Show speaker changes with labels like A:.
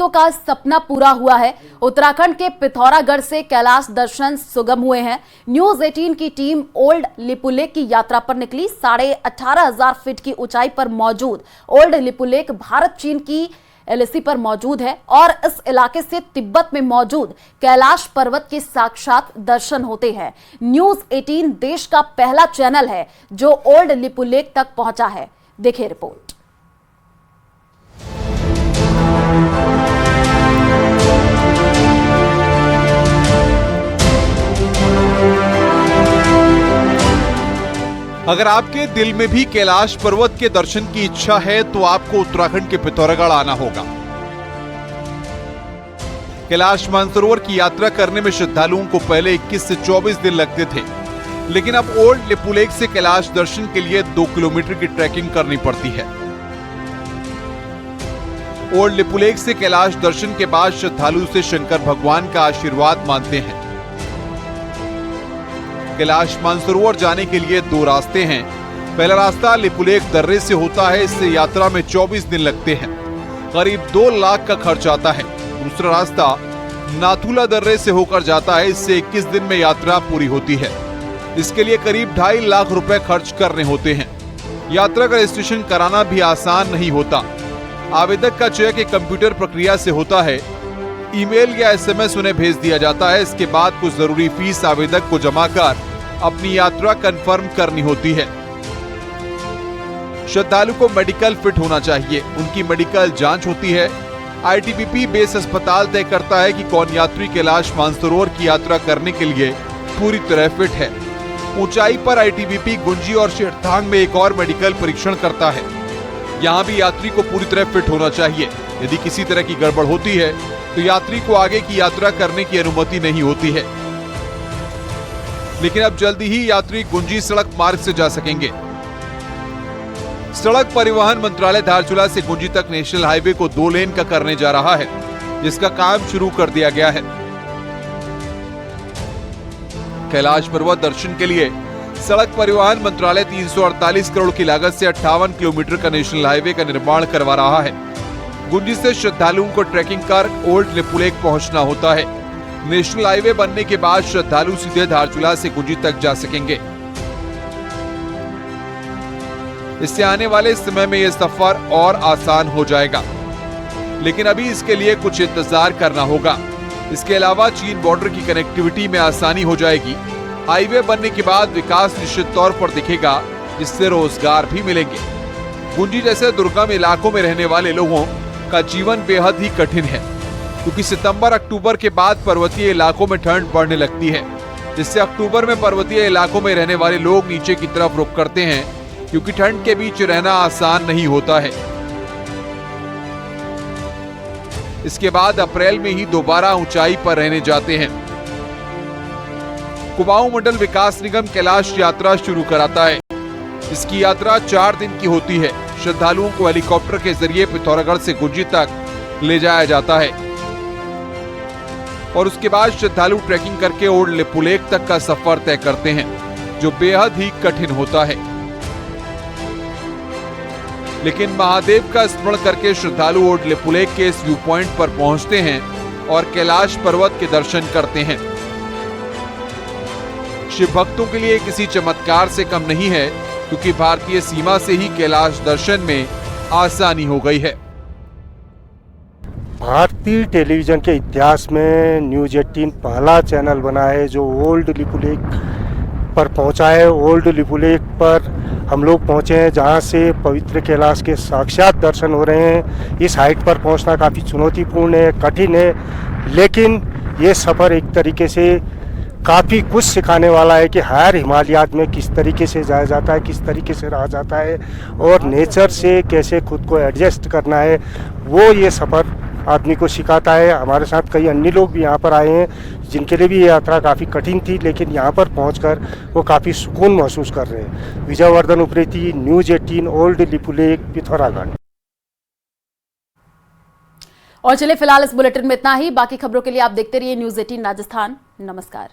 A: भक्तों का सपना पूरा हुआ है। उत्तराखंड के पिथौरागढ़ से कैलाश दर्शन सुगम हुए हैं। न्यूज 18 की टीम ओल्ड लिपुलेख की यात्रा पर निकली। 18,500 फीट की ऊंचाई पर मौजूद ओल्ड लिपुलेख भारत चीन की एलएसी पर मौजूद है और इस इलाके से तिब्बत में मौजूद कैलाश पर्वत के साक्षात दर्शन होते हैं। न्यूज 18 देश का पहला चैनल है जो ओल्ड लिपुलेख तक पहुंचा है। देखिए रिपोर्ट।
B: अगर आपके दिल में भी कैलाश पर्वत के दर्शन की इच्छा है तो आपको उत्तराखंड के पिथौरागढ़ आना होगा। कैलाश मानसरोवर की यात्रा करने में श्रद्धालुओं को पहले 21 से 24 दिन लगते थे, लेकिन अब ओल्ड लिपुलेख से कैलाश दर्शन के लिए 2 किलोमीटर की ट्रैकिंग करनी पड़ती है। ओल्ड लिपुलेख से कैलाश दर्शन के बाद श्रद्धालु से शंकर भगवान का आशीर्वाद मांगते हैं। कैलाश मानसरोवर जाने के लिए 2 रास्ते हैं। पहला रास्ता लिपुलेख दर्रे से होता है, इससे यात्रा में 24 दिन लगते हैं, करीब 2 लाख का खर्च आता है। दूसरा रास्ता नाथुला दर्रे से होकर जाता है, इससे 21 दिन में यात्रा पूरी होती है। इसके लिए करीब 2.5 लाख रुपए खर्च करने होते हैं। यात्रा का रजिस्ट्रेशन कराना भी आसान नहीं होता। आवेदक का चयन एक कंप्यूटर प्रक्रिया से होता है। ईमेल या एसएमएस उन्हें भेज दिया जाता है। इसके बाद कुछ जरूरी फीस आवेदक को जमा कर अपनी यात्रा कंफर्म करनी होती है। श्रद्धालु को मेडिकल फिट होना चाहिए। उनकी मेडिकल जांच होती है। आईटीबीपी बेस अस्पताल तय करता है कि कौन यात्री कैलाश मानसरोवर की यात्रा करने के लिए पूरी तरह फिट है। ऊंचाई पर आईटीबीपी गुंजी और शेरथांग में एक और मेडिकल परीक्षण करता है। यहाँ भी यात्री को पूरी तरह फिट होना चाहिए। यदि किसी तरह की गड़बड़ होती है तो यात्री को आगे की यात्रा करने की अनुमति नहीं होती है। लेकिन अब जल्दी ही यात्री गुंजी सड़क मार्ग से जा सकेंगे। सड़क परिवहन मंत्रालय धारचूला से गुंजी तक नेशनल हाईवे को 2 लेन का करने जा रहा है, जिसका काम शुरू कर दिया गया है। कैलाश पर्वत दर्शन के लिए सड़क परिवहन मंत्रालय 348 करोड़ की लागत से 58 किलोमीटर का नेशनल हाईवे का निर्माण करवा रहा है। गुंजी से श्रद्धालुओं को ट्रैकिंग कर ओल्ड लिपुलेख पहुंचना होता है। नेशनल हाईवे बनने के बाद श्रद्धालु सीधे धारचूला से गुंजी तक जा सकेंगे। इससे आने वाले समय में यह सफर और आसान हो जाएगा, लेकिन अभी इसके लिए कुछ इंतजार करना होगा। इसके अलावा चीन बॉर्डर की कनेक्टिविटी में आसानी हो जाएगी। हाईवे बनने के बाद विकास निश्चित तौर पर दिखेगा, जिससे रोजगार भी मिलेंगे। गुंजी जैसे दुर्गम इलाकों में रहने वाले लोगों का जीवन बेहद ही कठिन है, क्योंकि सितंबर अक्टूबर के बाद पर्वतीय इलाकों में ठंड बढ़ने लगती है, जिससे अक्टूबर में पर्वतीय इलाकों में रहने वाले लोग नीचे की तरफ रुख करते हैं, क्योंकि ठंड के बीच रहना आसान नहीं होता है। इसके बाद अप्रैल में ही दोबारा ऊंचाई पर रहने जाते हैं। कुमाऊं मंडल विकास निगम कैलाश यात्रा शुरू कराता है। इसकी यात्रा 4 दिन की होती है। श्रद्धालुओं को हेलीकॉप्टर के जरिए पिथौरागढ़ से गुंजी तक ले जाया जाता है और उसके बाद श्रद्धालु ट्रैकिंग करके ओल्ड लिपुलेख तक का सफर तय करते हैं, जो बेहद ही कठिन होता है। लेकिन महादेव का स्मरण करके श्रद्धालु ओल्ड लिपुलेख के इस व्यू पॉइंट पर पहुंचते हैं और कैलाश पर्वत के दर्शन करते हैं। शिव भक्तों के लिए किसी चमत्कार से कम नहीं है, क्योंकि भारतीय सीमा से ही कैलाश दर्शन में आसानी हो गई है।
C: भारतीय टेलीविजन के इतिहास में न्यूज 18 पहला चैनल बना है जो ओल्ड लिपुलेख पर पहुंचा है। ओल्ड लिपुलेख पर हम लोग पहुंचे हैं, जहां से पवित्र कैलाश के साक्षात दर्शन हो रहे हैं। इस हाइट पर पहुंचना काफ़ी चुनौतीपूर्ण है, कठिन है, लेकिन ये सफ़र एक तरीके से काफ़ी कुछ सिखाने वाला है कि हायर हिमालयात में किस तरीके से जाया जाता है, किस तरीके से रहा जाता है और नेचर से कैसे खुद को एडजस्ट करना है, वो ये सफ़र आदमी को सिखाता है। हमारे साथ कई अन्य लोग भी यहाँ पर आए हैं, जिनके लिए भी ये यात्रा काफ़ी कठिन थी, लेकिन यहाँ पर पहुंचकर वो काफ़ी सुकून महसूस कर रहे हैं। Vijayavardhan Upreti, news 18, old Lipulekh, Pithoragarh.
A: और चलिए फिलहाल इस बुलेटिन में इतना ही। बाकी खबरों के लिए आप देखते रहिए न्यूज 18 राजस्थान। नमस्कार।